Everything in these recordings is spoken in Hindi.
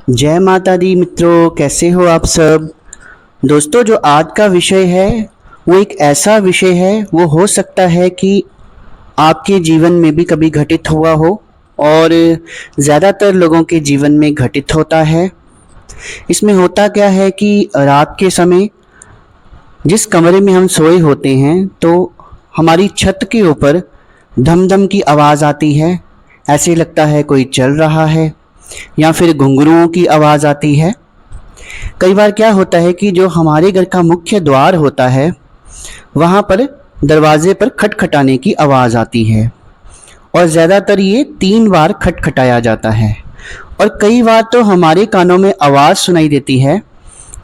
जय माता दी मित्रों, कैसे हो आप सब। दोस्तों, जो आज का विषय है वो एक ऐसा विषय है, वो हो सकता है कि आपके जीवन में भी कभी घटित हुआ हो और ज़्यादातर लोगों के जीवन में घटित होता है। इसमें होता क्या है कि रात के समय जिस कमरे में हम सोए होते हैं तो हमारी छत के ऊपर धम धम की आवाज़ आती है। ऐसे लगता है कोई चल रहा है या फिर घुंघरुओं की आवाज़ आती है। कई बार क्या होता है कि जो हमारे घर का मुख्य द्वार होता है वहाँ पर दरवाजे पर खटखटाने की आवाज़ आती है और ज़्यादातर ये 3 बार खटखटाया जाता है। और कई बार तो हमारे कानों में आवाज़ सुनाई देती है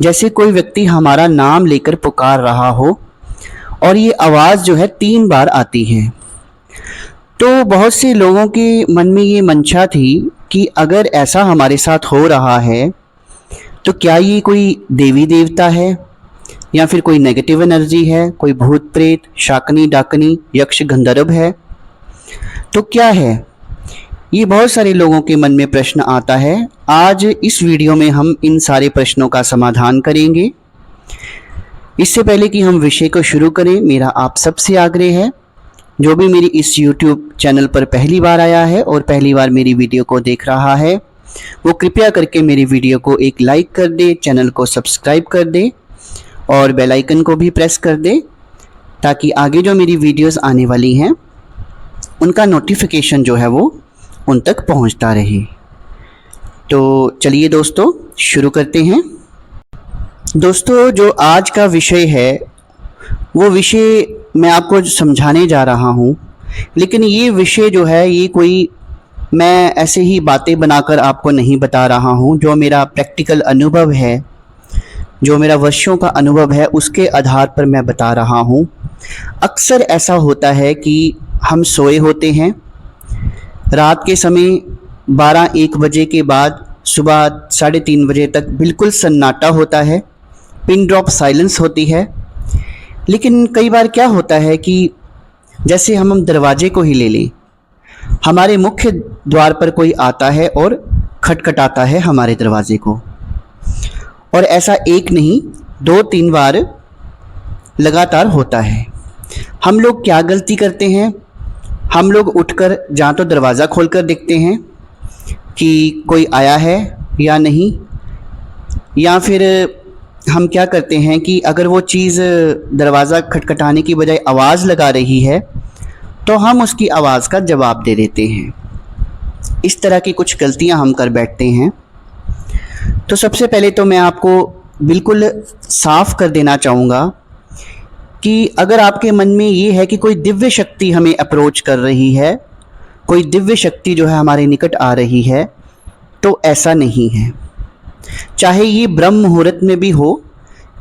जैसे कोई व्यक्ति हमारा नाम लेकर पुकार रहा हो, और ये आवाज़ जो है 3 बार आती है। तो बहुत से लोगों के मन में ये मंशा थी कि अगर ऐसा हमारे साथ हो रहा है तो क्या ये कोई देवी देवता है या फिर कोई नेगेटिव एनर्जी है, कोई भूत प्रेत, शाकनी डाकनी, यक्ष गंधर्व है, तो क्या है। ये बहुत सारे लोगों के मन में प्रश्न आता है। आज इस वीडियो में हम इन सारे प्रश्नों का समाधान करेंगे। इससे पहले कि हम विषय को शुरू करें, मेरा आप सबसे आग्रह है, जो भी मेरी इस YouTube चैनल पर पहली बार आया है और पहली बार मेरी वीडियो को देख रहा है, वो कृपया करके मेरी वीडियो को एक लाइक कर दे, चैनल को सब्सक्राइब कर दे और बेल आइकन को भी प्रेस कर दे, ताकि आगे जो मेरी वीडियोस आने वाली हैं उनका नोटिफिकेशन जो है वो उन तक पहुंचता रहे। तो चलिए दोस्तों, शुरू करते हैं। दोस्तों, जो आज का विषय है वो विषय मैं आपको समझाने जा रहा हूँ, लेकिन ये विषय जो है ये कोई मैं ऐसे ही बातें बनाकर आपको नहीं बता रहा हूँ। जो मेरा प्रैक्टिकल अनुभव है, जो मेरा वर्षों का अनुभव है, उसके आधार पर मैं बता रहा हूँ। अक्सर ऐसा होता है कि हम सोए होते हैं रात के समय 12-1 बजे के बाद सुबह 3:30 बजे तक बिल्कुल सन्नाटा होता है, पिन ड्रॉप साइलेंस होती है। लेकिन कई बार क्या होता है कि जैसे हम दरवाजे को ही ले लें, हमारे मुख्य द्वार पर कोई आता है और खटखटाता है हमारे दरवाजे को, और ऐसा एक नहीं 2-3 बार लगातार होता है। हम लोग क्या गलती करते हैं, हम लोग उठकर जहाँ तो दरवाज़ा खोलकर देखते हैं कि कोई आया है या नहीं, या फिर हम क्या करते हैं कि अगर वो चीज़ दरवाज़ा खटखटाने की बजाय आवाज़ लगा रही है तो हम उसकी आवाज़ का जवाब दे देते हैं। इस तरह की कुछ गलतियां हम कर बैठते हैं। तो सबसे पहले तो मैं आपको बिल्कुल साफ कर देना चाहूँगा कि अगर आपके मन में ये है कि कोई दिव्य शक्ति हमें अप्रोच कर रही है, कोई दिव्य शक्ति जो है हमारे निकट आ रही है, तो ऐसा नहीं है। चाहे ये ब्रह्म मुहूर्त में भी हो,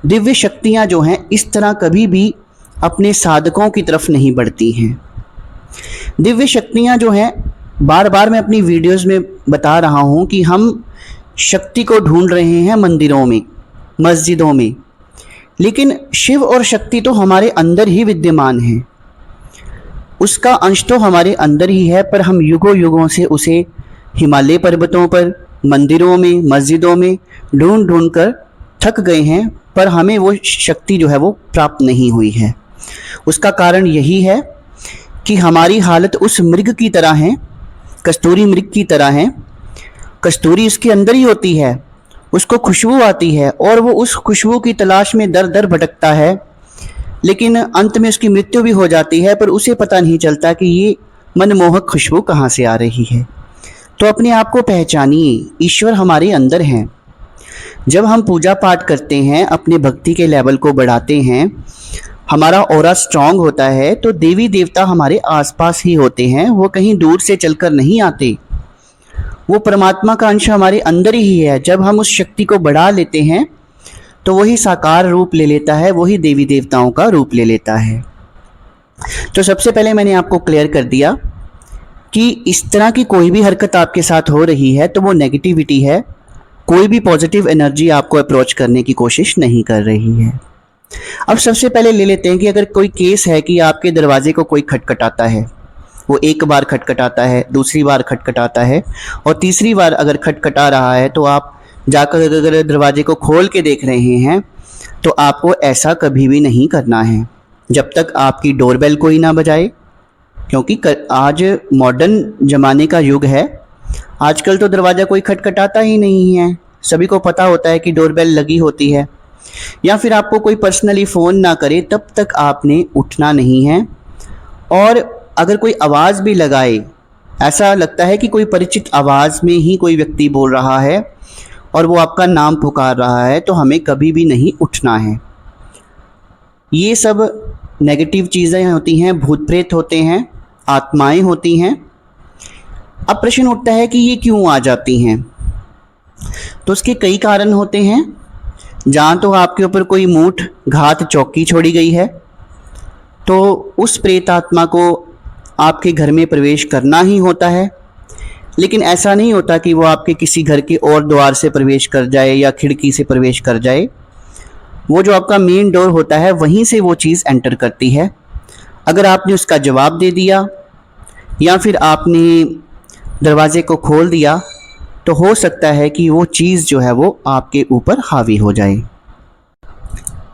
दिव्य शक्तियाँ जो हैं इस तरह कभी भी अपने साधकों की तरफ नहीं बढ़ती हैं। दिव्य शक्तियाँ जो हैं, बार बार मैं अपनी वीडियोस में बता रहा हूँ कि हम शक्ति को ढूंढ रहे हैं मंदिरों में, मस्जिदों में, लेकिन शिव और शक्ति तो हमारे अंदर ही विद्यमान है। उसका अंश तो हमारे अंदर ही है, पर हम युगों युगों से उसे हिमालय पर्वतों पर, मंदिरों में, मस्जिदों में ढूंढ ढूंढ कर थक गए हैं, पर हमें वो शक्ति जो है वो प्राप्त नहीं हुई है। उसका कारण यही है कि हमारी हालत उस मृग की तरह है, कस्तूरी मृग की तरह है। कस्तूरी उसके अंदर ही होती है, उसको खुशबू आती है और वो उस खुशबू की तलाश में दर दर भटकता है, लेकिन अंत में उसकी मृत्यु भी हो जाती है, पर उसे पता नहीं चलता कि ये मनमोहक खुशबू कहाँ से आ रही है। तो अपने आप को पहचानिए, ईश्वर हमारे अंदर हैं। जब हम पूजा पाठ करते हैं, अपने भक्ति के लेवल को बढ़ाते हैं, हमारा ऑरा स्ट्रांग होता है, तो देवी देवता हमारे आसपास ही होते हैं, वो कहीं दूर से चलकर नहीं आते। वो परमात्मा का अंश हमारे अंदर ही है। जब हम उस शक्ति को बढ़ा लेते हैं तो वही साकार रूप ले लेता है, वही देवी देवताओं का रूप ले लेता है। तो सबसे पहले मैंने आपको क्लियर कर दिया कि इस तरह की कोई भी हरकत आपके साथ हो रही है तो वो नेगेटिविटी है, कोई भी पॉजिटिव एनर्जी आपको अप्रोच करने की कोशिश नहीं कर रही है। अब सबसे पहले ले लेते हैं कि अगर कोई केस है कि आपके दरवाजे को कोई खटखटाता है, वो एक बार खटखटाता है, दूसरी बार खटखटाता है और तीसरी बार अगर खटखटा रहा है तो आप जाकर अगर दरवाजे को खोल के देख रहे हैं तो आपको ऐसा कभी भी नहीं करना है जब तक आपकी डोरबेल कोई ना बजाए, क्योंकि आज मॉडर्न ज़माने का युग है। आजकल तो दरवाज़ा कोई खटखटाता ही नहीं है, सभी को पता होता है कि डोरबेल लगी होती है। या फिर आपको कोई पर्सनली फ़ोन ना करे तब तक आपने उठना नहीं है। और अगर कोई आवाज़ भी लगाए, ऐसा लगता है कि कोई परिचित आवाज़ में ही कोई व्यक्ति बोल रहा है और वो आपका नाम पुकार रहा है, तो हमें कभी भी नहीं उठना है। ये सब नेगेटिव चीज़ें होती हैं, भूत प्रेत होते हैं, आत्माएं होती हैं। अब प्रश्न उठता है कि ये क्यों आ जाती हैं? तो उसके कई कारण होते हैं। जहाँ तो आपके ऊपर कोई मूठ घात चौकी छोड़ी गई है तो उस प्रेत आत्मा को आपके घर में प्रवेश करना ही होता है। लेकिन ऐसा नहीं होता कि वो आपके किसी घर के और द्वार से प्रवेश कर जाए या खिड़की से प्रवेश कर जाए। वो जो आपका मेन डोर होता है वहीं से वो चीज़ एंटर करती है। अगर आपने उसका जवाब दे दिया या फिर आपने दरवाजे को खोल दिया तो हो सकता है कि वो चीज़ जो है वो आपके ऊपर हावी हो जाए।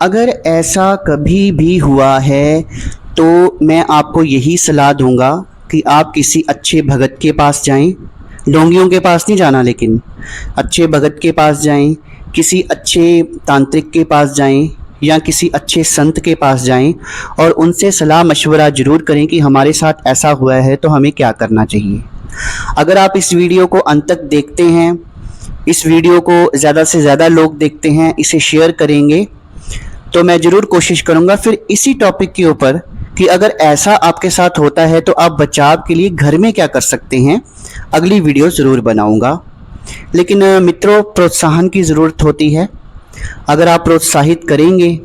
अगर ऐसा कभी भी हुआ है तो मैं आपको यही सलाह दूंगा कि आप किसी अच्छे भगत के पास जाएं। ढोंगियों के पास नहीं जाना, लेकिन अच्छे भगत के पास जाएं, किसी अच्छे तांत्रिक के पास जाएं या किसी अच्छे संत के पास जाएं और उनसे सलाह मशवरा ज़रूर करें कि हमारे साथ ऐसा हुआ है तो हमें क्या करना चाहिए। अगर आप इस वीडियो को अंत तक देखते हैं, इस वीडियो को ज़्यादा से ज़्यादा लोग देखते हैं, इसे शेयर करेंगे, तो मैं ज़रूर कोशिश करूँगा फिर इसी टॉपिक के ऊपर कि अगर ऐसा आपके साथ होता है तो आप बचाव के लिए घर में क्या कर सकते हैं, अगली वीडियो ज़रूर बनाऊँगा। लेकिन मित्रों, प्रोत्साहन की ज़रूरत होती है। अगर आप प्रोत्साहित करेंगे,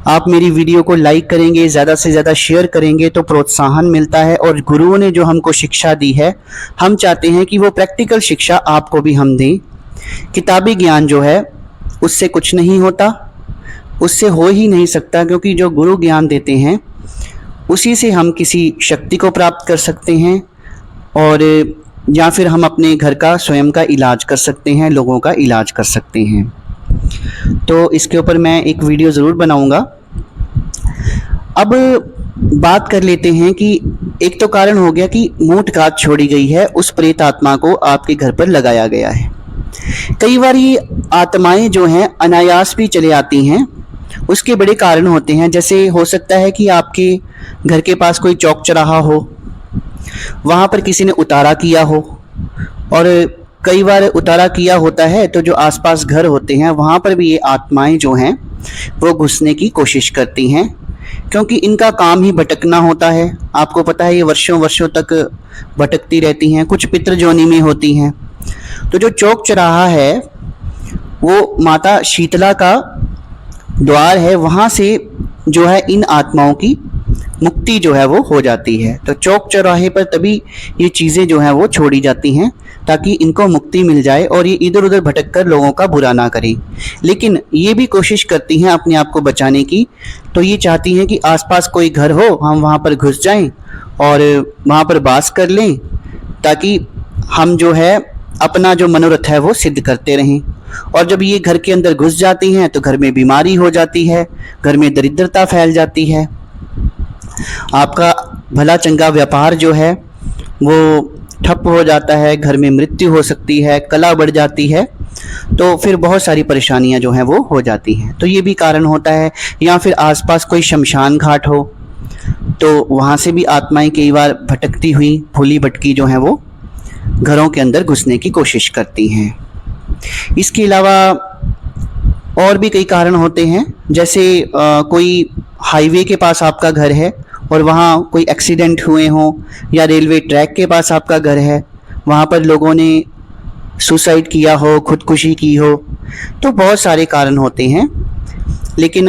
आप मेरी वीडियो को लाइक करेंगे, ज़्यादा से ज़्यादा शेयर करेंगे तो प्रोत्साहन मिलता है। और गुरुओं ने जो हमको शिक्षा दी है, हम चाहते हैं कि वो प्रैक्टिकल शिक्षा आपको भी हम दें। किताबी ज्ञान जो है उससे कुछ नहीं होता, उससे हो ही नहीं सकता, क्योंकि जो गुरु ज्ञान देते हैं उसी से हम किसी शक्ति को प्राप्त कर सकते हैं और या फिर हम अपने घर का स्वयं का इलाज कर सकते हैं, लोगों का इलाज कर सकते हैं। तो इसके ऊपर मैं एक वीडियो ज़रूर बनाऊंगा। अब बात कर लेते हैं कि एक तो कारण हो गया कि मूठ घात छोड़ी गई है, उस प्रेत आत्मा को आपके घर पर लगाया गया है। कई बार ये आत्माएं जो हैं अनायास भी चले आती हैं, उसके बड़े कारण होते हैं। जैसे हो सकता है कि आपके घर के पास कोई चौक चौराहा हो, वहाँ पर किसी ने उतारा किया हो, और कई बार उतारा किया होता है तो जो आसपास घर होते हैं वहाँ पर भी ये आत्माएं जो हैं वो घुसने की कोशिश करती हैं, क्योंकि इनका काम ही भटकना होता है। आपको पता है ये वर्षों वर्षों तक भटकती रहती हैं, कुछ पितृजोनि में होती हैं। तो जो चौक चौराहा है वो माता शीतला का द्वार है, वहाँ से जो है इन आत्माओं की मुक्ति जो है वो हो जाती है। तो चौक चौराहे पर तभी ये चीज़ें जो हैं वो छोड़ी जाती हैं ताकि इनको मुक्ति मिल जाए और ये इधर उधर भटक कर लोगों का बुरा ना करें। लेकिन ये भी कोशिश करती हैं अपने आप को बचाने की, तो ये चाहती हैं कि आसपास कोई घर हो, हम वहाँ पर घुस जाएं और वहाँ पर वास कर लें, ताकि हम जो है अपना जो मनोरथ है वो सिद्ध करते रहें। और जब ये घर के अंदर घुस जाती हैं तो घर में बीमारी हो जाती है, घर में दरिद्रता फैल जाती है, आपका भला चंगा व्यापार जो है वो ठप हो जाता है, घर में मृत्यु हो सकती है, कला बढ़ जाती है, तो फिर बहुत सारी परेशानियां जो हैं वो हो जाती हैं। तो ये भी कारण होता है। या फिर आसपास कोई शमशान घाट हो तो वहाँ से भी आत्माएं कई बार भटकती हुई भूली भटकी जो हैं वो घरों के अंदर घुसने की कोशिश करती हैं। इसके अलावा और भी कई कारण होते हैं। जैसे कोई हाईवे के पास आपका घर है और वहाँ कोई एक्सीडेंट हुए हों, या रेलवे ट्रैक के पास आपका घर है, वहाँ पर लोगों ने सुसाइड किया हो, खुदकुशी की हो, तो बहुत सारे कारण होते हैं। लेकिन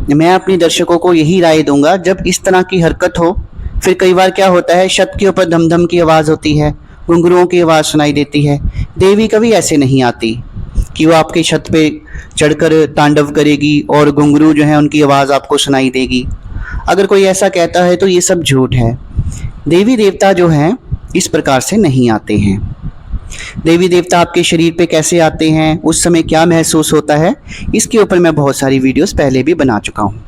मैं अपने दर्शकों को यही राय दूंगा, जब इस तरह की हरकत हो, फिर कई बार क्या होता है, छत के ऊपर धम-धम की आवाज़ होती है, घुंघरुओं की आवाज़ सुनाई देती है। देवी कभी ऐसे नहीं आती कि वो आपकी छत पे चढ़कर तांडव करेगी और घुंघरू जो है उनकी आवाज़ आपको सुनाई देगी। अगर कोई ऐसा कहता है तो ये सब झूठ है। देवी देवता जो हैं इस प्रकार से नहीं आते हैं। देवी देवता आपके शरीर पे कैसे आते हैं, उस समय क्या महसूस होता है, इसके ऊपर मैं बहुत सारी वीडियोस पहले भी बना चुका हूँ।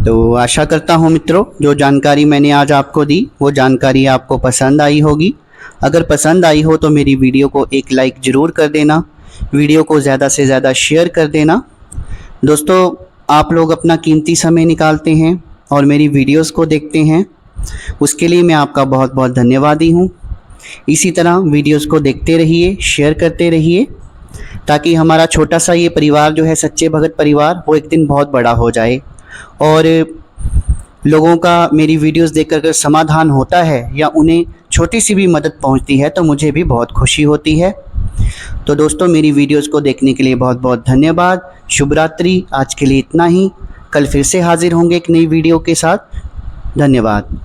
तो आशा करता हूँ मित्रों, जो जानकारी मैंने आज आपको दी वो जानकारी आपको पसंद आई होगी। अगर पसंद आई हो तो मेरी वीडियो को एक लाइक ज़रूर कर देना, वीडियो को ज़्यादा से ज़्यादा शेयर कर देना। दोस्तों, आप लोग अपना कीमती समय निकालते हैं और मेरी वीडियोस को देखते हैं, उसके लिए मैं आपका बहुत बहुत धन्यवादी हूँ। इसी तरह वीडियोस को देखते रहिए, शेयर करते रहिए, ताकि हमारा छोटा सा ये परिवार जो है सच्चे भगत परिवार, वो एक दिन बहुत बड़ा हो जाए और लोगों का मेरी वीडियोस देखकर अगर समाधान होता है या उन्हें छोटी सी भी मदद पहुंचती है तो मुझे भी बहुत खुशी होती है। तो दोस्तों, मेरी वीडियोस को देखने के लिए बहुत बहुत धन्यवाद। शुभ रात्रि। आज के लिए इतना ही। कल फिर से हाजिर होंगे एक नई वीडियो के साथ। धन्यवाद।